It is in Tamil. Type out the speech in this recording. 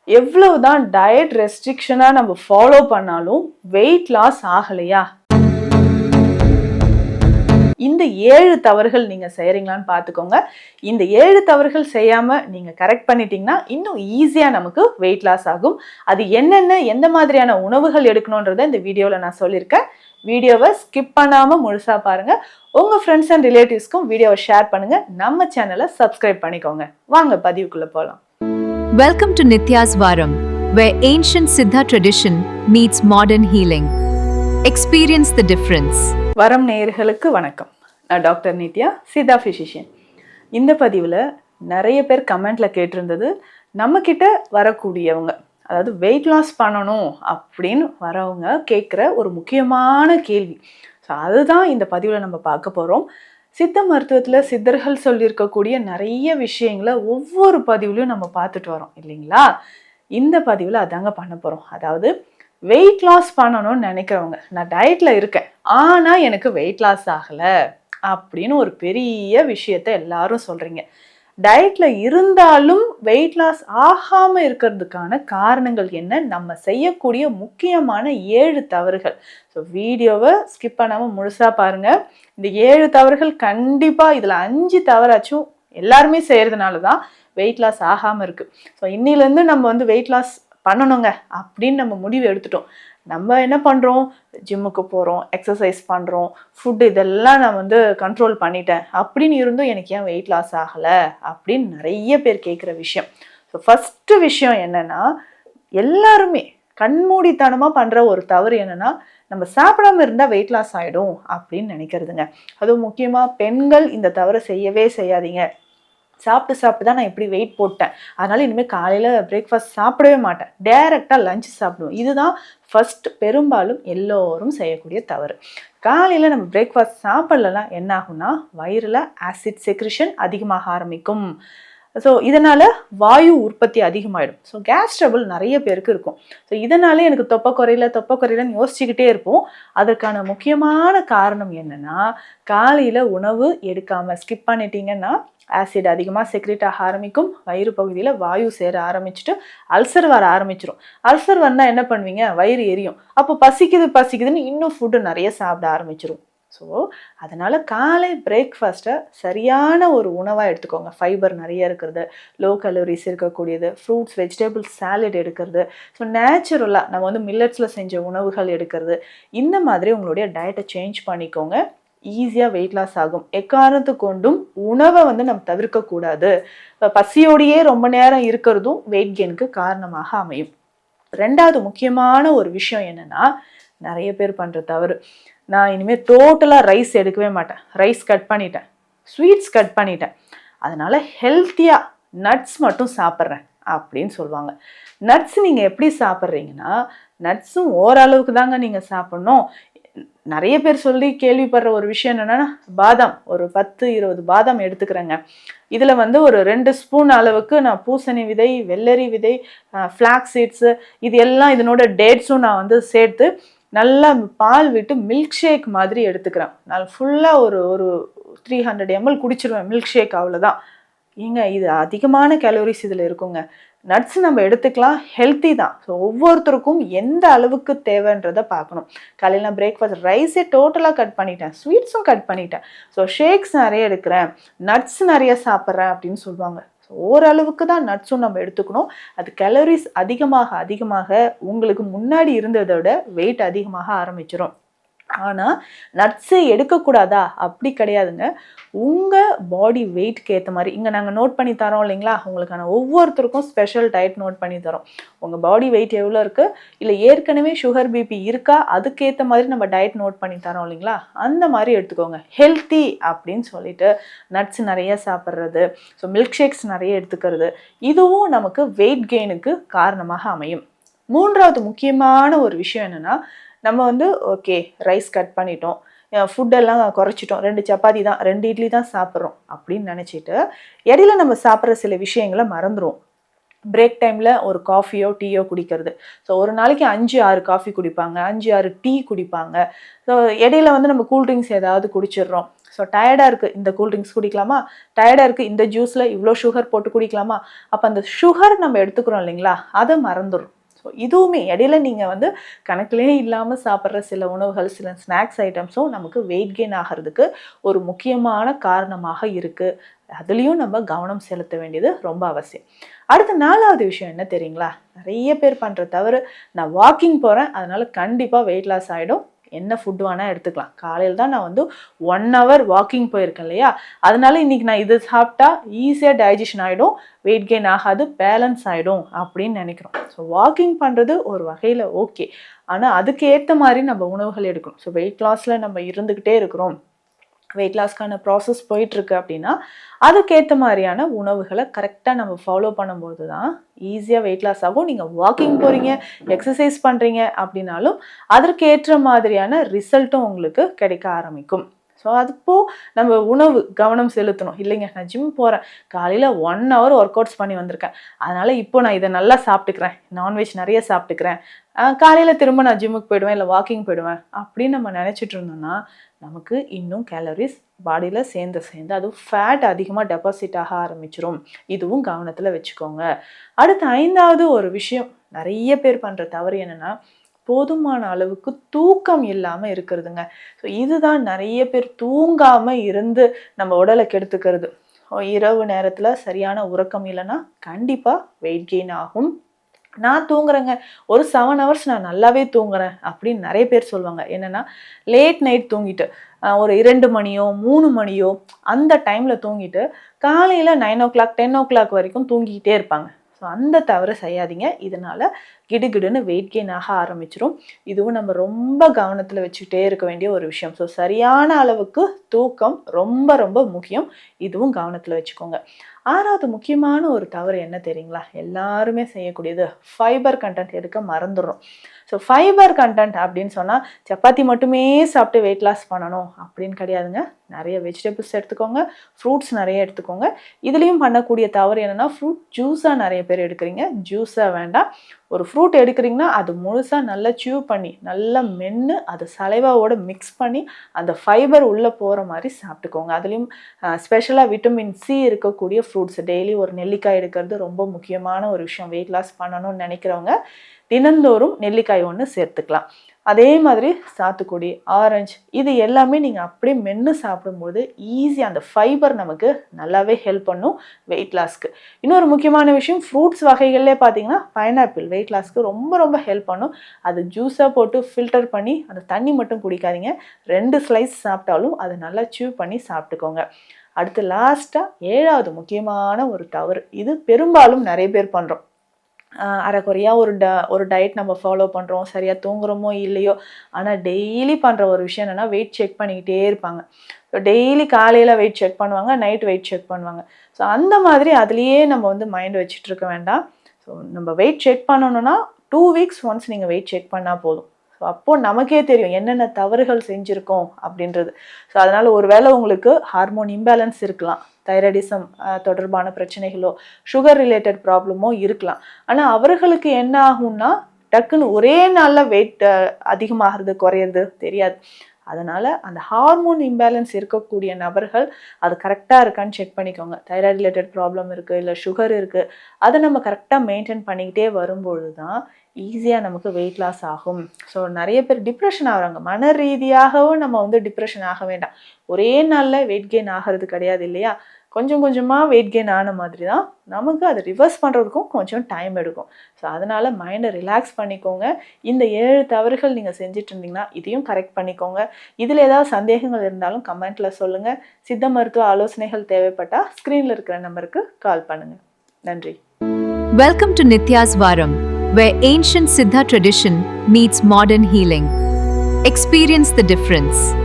எவ்வளவுதான் டயட் ரெஸ்ட்ரிக்ஷனா நம்ம ஃபாலோ பண்ணாலும் வெயிட் லாஸ் ஆகலையா? இந்த 7 தவறுகள் நீங்க செய்யறீங்களான்னு பார்த்துக்கோங்க. இந்த 7 தவறுகள் செய்யாம நீங்க கரெக்ட் பண்ணிட்டீங்கன்னா இன்னும் ஈஸியா நமக்கு வெயிட் லாஸ் ஆகும். அது என்னென்ன, எந்த மாதிரியான உணவுகள் எடுக்கணும்ன்றத இந்த வீடியோல நான் சொல்லியிருக்கேன். வீடியோவை ஸ்கிப் பண்ணாம முழுசா பாருங்க. உங்க ஃப்ரெண்ட்ஸ் அண்ட் ரிலேட்டிவ்ஸ்க்கும் வீடியோவை ஷேர் பண்ணுங்க. நம்ம சேனலை சப்ஸ்கிரைப் பண்ணிக்கோங்க. வாங்க பதிவுக்குள்ள போலாம். Welcome to Nitya's Varam, where ancient Siddha tradition meets modern healing. Experience the difference. வரம் நேயர்களுக்கு வணக்கம். நான் டாக்டர் நித்யா, சித்தா ஃபிசிஷியன். இந்த பதிவில் நிறைய பேர் கமெண்ட்ல கேட்டிருந்தது, நம்ம கிட்ட வரக்கூடியவங்க, அதாவது வெயிட் லாஸ் பண்ணணும் அப்படின்னு வரவங்க கேட்குற ஒரு முக்கியமான கேள்வி. ஸோ அதுதான் இந்த பதிவில் நம்ம பார்க்க போகிறோம். சித்த மருத்துவத்தில் சித்தர்கள் சொல்லியிருக்கக்கூடிய நிறைய விஷயங்களை ஒவ்வொரு பதிவுலையும் நம்ம பார்த்துட்டு வரோம் இல்லைங்களா? இந்த பதிவில் அதாங்க பண்ண போகிறோம். அதாவது வெயிட் லாஸ் பண்ணணும்னு நினைக்கிறவங்க, நான் டயட்டில் இருக்கேன் ஆனால் எனக்கு வெயிட் லாஸ் ஆகலை அப்படின்னு ஒரு பெரிய விஷயத்த எல்லாரும் சொல்கிறீங்க. டயட்டில் இருந்தாலும் வெயிட் லாஸ் ஆகாமல் இருக்கிறதுக்கான காரணங்கள் என்ன, நம்ம செய்யக்கூடிய முக்கியமான 7 தவறுகள். ஸோ வீடியோவை ஸ்கிப் பண்ணாமல் முழுசாக பாருங்கள். இந்த 7 தவறுகள் கண்டிப்பாக இதில் 5 தவறாச்சும் எல்லாருமே செய்கிறதுனால தான் வெயிட் லாஸ் ஆகாமல் இருக்குது. ஸோ இன்னிலேருந்து நம்ம வெயிட் லாஸ் பண்ணணுங்க அப்படின்னு நம்ம முடிவு எடுத்துட்டோம். நம்ம என்ன பண்ணுறோம், ஜிம்முக்கு போகிறோம், எக்ஸசைஸ் பண்ணுறோம், ஃபுட்டு இதெல்லாம் நான் கண்ட்ரோல் பண்ணிட்டேன் அப்படின்னு இருந்தும் எனக்கு ஏன் வெயிட் லாஸ் ஆகலை அப்படின்னு நிறைய பேர் கேட்குற விஷயம். ஸோ ஃபஸ்ட்டு விஷயம் என்னென்னா, எல்லாருமே கண்மூடித்தனமாக பண்ணுற ஒரு தவறு என்னென்னா, நம்ம சாப்பிடாம இருந்தால் வெயிட் லாஸ் ஆகிடும் அப்படின்னு நினைக்கிறதுங்க. அதுவும் முக்கியமாக பெண்கள் இந்த தவறை செய்யவே செய்யாதீங்க. சாப்பிட்டு தான் நான் இப்படி வெயிட் போட்டேன், அதனால இனிமேல் காலையில் பிரேக்ஃபாஸ்ட் சாப்பிடவே மாட்டேன், டைரெக்டாக லஞ்ச் சாப்பிடுவோம். இதுதான் ஃபர்ஸ்ட் பெரும்பாலும் எல்லோரும் செய்யக்கூடிய தவறு. காலையில் நம்ம பிரேக்ஃபாஸ்ட் சாப்பிடலன்னா என்ன ஆகும்னா, வயிறில் ஆசிட் செக்ரிஷன் அதிகமாக ஆரம்பிக்கும். ஸோ இதனால் வாயு உற்பத்தி அதிகமாகிடும். ஸோ கேஸ் ட்ரபிள் நிறைய பேருக்கு இருக்கும். ஸோ இதனாலே எனக்கு தொப்பை குறையிலன்னு யோசிச்சுக்கிட்டே இருப்போம். அதற்கான முக்கியமான காரணம் என்னென்னா, காலையில் உணவு எடுக்காமல் ஸ்கிப் பண்ணிட்டீங்கன்னா ஆசிட் அதிகமாக செக்ரேட் ஆக ஆரம்பிக்கும். வயிறு பகுதியில் வாயு சேர ஆரம்பிச்சுட்டு அல்சர் வர ஆரம்பிச்சிடும். அல்சர் வந்தால் என்ன பண்ணுவீங்க, வயிறு எரியும். அப்போ பசிக்குதுன்னு இன்னும் ஃபுட்டு நிறைய சாப்பிட ஆரம்பிச்சிடும். ஸோ அதனால் காலை பிரேக்ஃபாஸ்ட்டை சரியான ஒரு உணவாக எடுத்துக்கோங்க. ஃபைபர் நிறைய இருக்கிறது, லோ கலோரிஸ் இருக்கக்கூடியது, ஃப்ரூட்ஸ், வெஜிடபிள்ஸ், சாலட் எடுக்கிறது. ஸோ நேச்சுரலாக நம்ம மில்லட்ஸில் செஞ்ச உணவுகள் எடுக்கிறது. இந்த மாதிரி உங்களுடைய டயட்டை சேஞ்ச் பண்ணிக்கோங்க. ஈஸியாக வெயிட் லாஸ் ஆகும். எக்காரணத்து கொண்டும் உணவை நம்ம தவிர்க்கக்கூடாது. பசியோடையே ரொம்ப நேரம் இருக்கிறதும் வெயிட் கெயினுக்கு காரணமாக அமையும். ரெண்டாவது முக்கியமான ஒரு விஷயம் என்னென்னா, நிறைய பேர் பண்ணுற தவறு, நான் இனிமேல் டோட்டலாக ரைஸ் எடுக்கவே மாட்டேன், ரைஸ் கட் பண்ணிட்டேன், ஸ்வீட்ஸ் கட் பண்ணிட்டேன், அதனால் ஹெல்த்தியாக நட்ஸ் மட்டும் சாப்பிட்றேன் அப்படின்னு சொல்லுவாங்க. நட்ஸ் நீங்கள் எப்படி சாப்பிட்றீங்கன்னா, நட்ஸும் ஓரளவுக்கு தாங்க நீங்கள் சாப்பிட்ணும். நிறைய பேர் சொல்லி கேள்விப்படுற ஒரு விஷயம் என்னென்னா, பாதாம் ஒரு 10-20 பாதாம் எடுத்துக்கிறேங்க, இதில் ஒரு 2 ஸ்பூன் அளவுக்கு நான் பூசணி விதை, வெள்ளரி விதை, ஃப்ளாக்ஸ் சீட்ஸு, இது எல்லாம் இதனோட டேட்ஸும் நான் சேர்த்து நல்லா பால் விட்டு மில்க் ஷேக் மாதிரி எடுத்துக்கிறேன். நான் ஃபுல்லாக ஒரு 300 ml குடிச்சிருவேன் மில்க் ஷேக், அவ்வளோதான். ஏங்க இது அதிகமான கேலோரிஸ் இதில் இருக்குங்க. நட்ஸ் நம்ம எடுத்துக்கலாம், ஹெல்த்தி தான். ஸோ ஒவ்வொருத்தருக்கும் எந்த அளவுக்கு தேவைன்றதை பார்க்கணும். காலையில் நான் பிரேக்ஃபாஸ்ட் ரைஸே டோட்டலாக கட் பண்ணிட்டேன், ஸ்வீட்ஸும் கட் பண்ணிட்டேன், ஸோ ஷேக்ஸ் நிறைய எடுக்கிறேன், நட்ஸ் நிறைய சாப்பிட்றேன் அப்படின்னு சொல்லுவாங்க. ஸோ ஓரளவுக்கு தான் நட்ஸும் நம்ம எடுத்துக்கணும். அது கேலோரிஸ் அதிகமாக உங்களுக்கு முன்னாடி இருந்ததை விட வெயிட் அதிகமாக ஆரம்பிச்சிடும். ஆனால் நட்ஸே எடுக்கக்கூடாதா, அப்படி கிடையாதுங்க. உங்கள் பாடி வெயிட்க்கு ஏற்ற மாதிரி இங்கே நாங்கள் நோட் பண்ணி தரோம் இல்லைங்களா, உங்களுக்கான ஒவ்வொருத்தருக்கும் ஸ்பெஷல் டயட் நோட் பண்ணி தரோம். உங்கள் பாடி வெயிட் எவ்வளோ இருக்குது, இல்லை ஏற்கனவே சுகர் பிபி இருக்கா, அதுக்கேற்ற மாதிரி நம்ம டயட் நோட் பண்ணி தரோம் இல்லைங்களா, அந்த மாதிரி எடுத்துக்கோங்க. ஹெல்த்தி அப்படின்னு சொல்லிட்டு நட்ஸ் நிறைய சாப்பிட்றது, ஸோ மில்க் ஷேக்ஸ் நிறைய எடுத்துக்கிறது, இதுவும் நமக்கு வெயிட் கெயினுக்கு காரணமாக அமையும். மூன்றாவது முக்கியமான ஒரு விஷயம் என்னென்னா, நம்ம ஓகே ரைஸ் கட் பண்ணிட்டோம், ஃபுட்டெல்லாம் குறைச்சிட்டோம், 2 சப்பாத்தி தான், 2 இட்லி தான் சாப்பிட்றோம் அப்படின்னு நினச்சிட்டு இடையில நம்ம சாப்பிட்ற சில விஷயங்களை மறந்துடுவோம். பிரேக் டைமில் ஒரு காஃபியோ டீயோ குடிக்கிறது. ஸோ ஒரு நாளைக்கு 5-6 காஃபி குடிப்பாங்க, 5-6 டீ குடிப்பாங்க. ஸோ இடையில வந்து நம்ம கூல்ட்ரிங்க்ஸ் ஏதாவது குடிச்சிடுறோம். ஸோ டயர்டாக இருக்குது, இந்த கூல்ட்ரிங்க்ஸ் குடிக்கலாமா, டயர்டாக இருக்குது, இந்த ஜூஸில் இவ்வளோ சுகர் போட்டு குடிக்கலாமா, அப்போ அந்த சுகர் நம்ம எடுத்துக்கிறோம் இல்லைங்களா, அதை மறந்துடும். ஸோ இதுவுமே இடையில நீங்கள் வந்து கணக்கிலே இல்லாமல் சாப்பிட்ற சில உணவுகள், சில ஸ்நாக்ஸ் ஐட்டம்ஸும் நமக்கு வெயிட் கெயின் ஆகிறதுக்கு ஒரு முக்கியமான காரணமாக இருக்குது. அதுலேயும் நம்ம கவனம் செலுத்த வேண்டியது ரொம்ப அவசியம். அடுத்த 4வது விஷயம் என்ன தெரியுங்களா, நிறைய பேர் பண்ணுற தவறு, நான் வாக்கிங் போகிறேன் அதனால் கண்டிப்பாக வெயிட் லாஸ் ஆகிடும், என்ன ஃபுட் வேணால் எடுத்துக்கலாம், காலையில் தான் நான் வந்து 1 hour வாக்கிங் போயிருக்கேன் இல்லையா, அதனால இன்றைக்கி நான் இது சாப்பிட்டா ஈஸியாக டைஜஷன் ஆகிடும், வெயிட் கெயின் ஆகாது, பேலன்ஸ் ஆகிடும் அப்படின்னு நினைக்கிறோம். ஸோ வாக்கிங் பண்ணுறது ஒரு வகையில் ஓகே, ஆனால் அதுக்கு ஏற்ற மாதிரி நம்ம உணவுகள் எடுக்கணும். ஸோ வெயிட் லாஸில் நம்ம இருந்துக்கிட்டே இருக்கிறோம், வெயிட் லாஸ்க்கான ப்ராசஸ் போயிட்டுருக்கு அப்படின்னா அதுக்கேற்ற மாதிரியான உணவுகளை கரெக்டாக நம்ம ஃபாலோ பண்ணும்போது தான் ஈஸியாக வெயிட் லாஸ் ஆகும். நீங்கள் வாக்கிங் போகிறீங்க, எக்ஸசைஸ் பண்ணுறீங்க அப்படின்னாலும் அதற்கேற்ற மாதிரியான ரிசல்ட்டும் உங்களுக்கு கிடைக்க ஆரம்பிக்கும். ஸோ அதுப்போ நம்ம உணவு கவனம் செலுத்தணும். இல்லைங்க நான் ஜிம் போகிறேன், காலையில் 1 hour ஒர்க் அவுட்ஸ் பண்ணி வந்திருக்கேன், அதனால் இப்போ நான் இதை நல்லா சாப்பிட்டுக்கிறேன், நான்வெஜ் நிறைய சாப்பிட்டுக்கிறேன், காலையில் திரும்ப நான் ஜிம்முக்கு போயிடுவேன் இல்லை வாக்கிங் போயிடுவேன் அப்படின்னு நம்ம நினச்சிட்டு இருந்தோம்னா நமக்கு இன்னும் கேலரிஸ் பாடியில் சேர்ந்து அதுவும் ஃபேட் அதிகமாக டெபாசிட் ஆக ஆரம்பிச்சிரும். இதுவும் கவனத்தில் வச்சுக்கோங்க. அடுத்து 5வது ஒரு விஷயம், நிறைய பேர் பண்ணுற தவறு என்னென்னா போதுமான அளவுக்கு தூக்கம் இல்லாமல் இருக்கிறதுங்க. ஸோ இதுதான் நிறைய பேர் தூங்காமல் இருந்து நம்ம உடலை கெடுத்துக்கிறது. இரவு நேரத்தில் சரியான உறக்கம் இல்லைன்னா கண்டிப்பாக வெயிட் கெயின் ஆகும். நான் தூங்குறேங்க, ஒரு 7 hours நான் நல்லாவே தூங்குறேன் அப்படின்னு நிறைய பேர் சொல்லுவாங்க. என்னென்னா லேட் நைட் தூங்கிட்டு ஒரு 2 மணியோ 3 மணியோ அந்த டைமில் தூங்கிட்டு காலையில் 9 o'clock 10 o'clock வரைக்கும் தூங்கிக்கிட்டே இருப்பாங்க. ஸோ அந்த தவறு செய்யாதீங்க, இதனால் கிடுகிடுன்னு வெயிட் கெயின் ஆக ஆரம்பிச்சிடும். இதுவும் நம்ம ரொம்ப கவனத்தில் வச்சுக்கிட்டே இருக்க வேண்டிய ஒரு விஷயம். ஸோ சரியான அளவுக்கு தூக்கம் ரொம்ப ரொம்ப முக்கியம், இதுவும் கவனத்தில் வச்சுக்கோங்க. 6வது முக்கியமான ஒரு தவறு என்ன தெரியுங்களா, எல்லாருமே செய்யக்கூடியது, ஃபைபர் கண்டென்ட் எடுக்க மறந்துடுறோம். ஸோ ஃபைபர் கண்டென்ட் அப்படின்னு சொன்னால் சப்பாத்தி மட்டுமே சாப்பிட்டு வெயிட் லாஸ் பண்ணணும் அப்படின்னு கிடையாதுங்க. நிறைய வெஜிடபிள்ஸ் எடுத்துக்கோங்க, ஃப்ரூட்ஸ் நிறைய எடுத்துக்கோங்க. இதுலேயும் பண்ணக்கூடிய தவறு என்னென்னா ஃப்ரூட் ஜூஸாக நிறைய பேர் எடுக்கிறீங்க. ஜூஸாக வேண்டாம், ஒரு ஃப்ரூட் எடுக்கிறீங்கன்னா அது முழுசாக நல்லா சியூ பண்ணி நல்லா மென்று அதை சலைவாவோட மிக்ஸ் பண்ணி அந்த ஃபைபர் உள்ளே போகிற மாதிரி சாப்பிட்டுக்கோங்க. அதுலேயும் ஸ்பெஷலாக விட்டமின் சி இருக்கக்கூடிய ஃப்ரூட்ஸ், டெய்லி ஒரு நெல்லிக்காய் எடுக்கிறது ரொம்ப முக்கியமான ஒரு விஷயம். வெயிட் லாஸ் பண்ணணும்னு நினைக்கிறவங்க தினந்தோறும் நெல்லிக்காய் 1 சேர்த்துக்கலாம். அதே மாதிரி சாத்துக்குடி, ஆரஞ்சு, இது எல்லாமே நீங்கள் அப்படியே மென்று சாப்பிடும்போது ஈஸியாக அந்த ஃபைபர் நமக்கு நல்லாவே ஹெல்ப் பண்ணும் வெயிட் லாஸ்க்கு. இன்னொரு முக்கியமான விஷயம், ஃப்ரூட்ஸ் வகைகள்லே பார்த்தீங்கன்னா பைனாப்பிள் வெயிட் லாஸ்க்கு ரொம்ப ரொம்ப ஹெல்ப் பண்ணும். அது ஜூஸாக போட்டு ஃபில்டர் பண்ணி அந்த தண்ணி மட்டும் குடிக்காதீங்க, 2 ஸ்லைஸ் சாப்பிட்டாலும் அதை நல்லா சியூ பண்ணி சாப்பிட்டுக்கோங்க. அடுத்து லாஸ்ட்டாக 7வது முக்கியமான ஒரு தவறு, இது பெரும்பாலும் நிறைய பேர் பண்ணுறோம். அரைக்குறையாக ஒரு டயட் நம்ம ஃபாலோ பண்ணுறோம், சரியாக தூங்குறோமோ இல்லையோ, ஆனால் டெய்லி பண்ணுற ஒரு விஷயம் என்னென்னா வெயிட் செக் பண்ணிக்கிட்டே இருப்பாங்க. ஸோ டெய்லி காலையில் வெயிட் செக் பண்ணுவாங்க, நைட் வெயிட் செக் பண்ணுவாங்க. ஸோ அந்த மாதிரி அதுலேயே நம்ம வந்து மைண்ட் வச்சுட்டு இருக்க வேண்டாம். ஸோ நம்ம வெயிட் செக் பண்ணணுன்னா 2 weeks once நீங்கள் வெயிட் செக் பண்ணால் போதும். ஸோ அப்போது நமக்கே தெரியும் என்னென்ன தவறுகள் செஞ்சுருக்கோம் அப்படின்றது. ஸோ அதனால் ஒரு வேளை உங்களுக்கு ஹார்மோன் இம்பேலன்ஸ் இருக்கலாம், தைராய்டிசம் தொடர்பான பிரச்சனைகளோ சுகர் ரிலேட்டட் ப்ராப்ளமோ இருக்கலாம். ஆனால் அவர்களுக்கு என்ன ஆகும்னா டக்குன்னு ஒரே நாளில் வெயிட் அதிகமாகிறது குறையிறது தெரியாது. அதனால் அந்த ஹார்மோன் இம்பேலன்ஸ் இருக்கக்கூடிய நபர்கள் அது கரெக்டாக இருக்கான்னு செக் பண்ணிக்கோங்க. தைராய்டு ரிலேட்டட் ப்ராப்ளம் இருக்குது, இல்லை சுகர் இருக்குது, அதை நம்ம கரெக்டாக மெயின்டைன் பண்ணிக்கிட்டே வரும்பொழுது தான் ஈஸியாக நமக்கு வெயிட் லாஸ் ஆகும். ஸோ நிறைய பேர் டிப்ரெஷன் ஆகிறாங்க. மன ரீதியாகவும் நம்ம வந்து டிப்ரெஷன் ஆக வேண்டாம், ஒரே நாளில் வெயிட் கெயின் ஆகிறது கிடையாது இல்லையா. கொஞ்சம் கொஞ்சமாக வெயிட் கெயின் ஆன மாதிரி தான் நமக்கு அதை ரிவர்ஸ் பண்ணுறதுக்கும் கொஞ்சம் டைம் எடுக்கும். ஸோ அதனால் மைண்டை ரிலாக்ஸ் பண்ணிக்கோங்க. இந்த 7 தவறுகள் நீங்கள் செஞ்சுட்டு இருந்தீங்கன்னா இதையும் கரெக்ட் பண்ணிக்கோங்க. இதில் ஏதாவது சந்தேகங்கள் இருந்தாலும் கமெண்ட்டில் சொல்லுங்கள். சித்த மருத்துவ ஆலோசனைகள் தேவைப்பட்டால் ஸ்க்ரீனில் இருக்கிற நம்பருக்கு கால் பண்ணுங்கள். நன்றி. Welcome to Nitya's Varam, where ancient Siddha tradition meets modern healing. Experience the difference.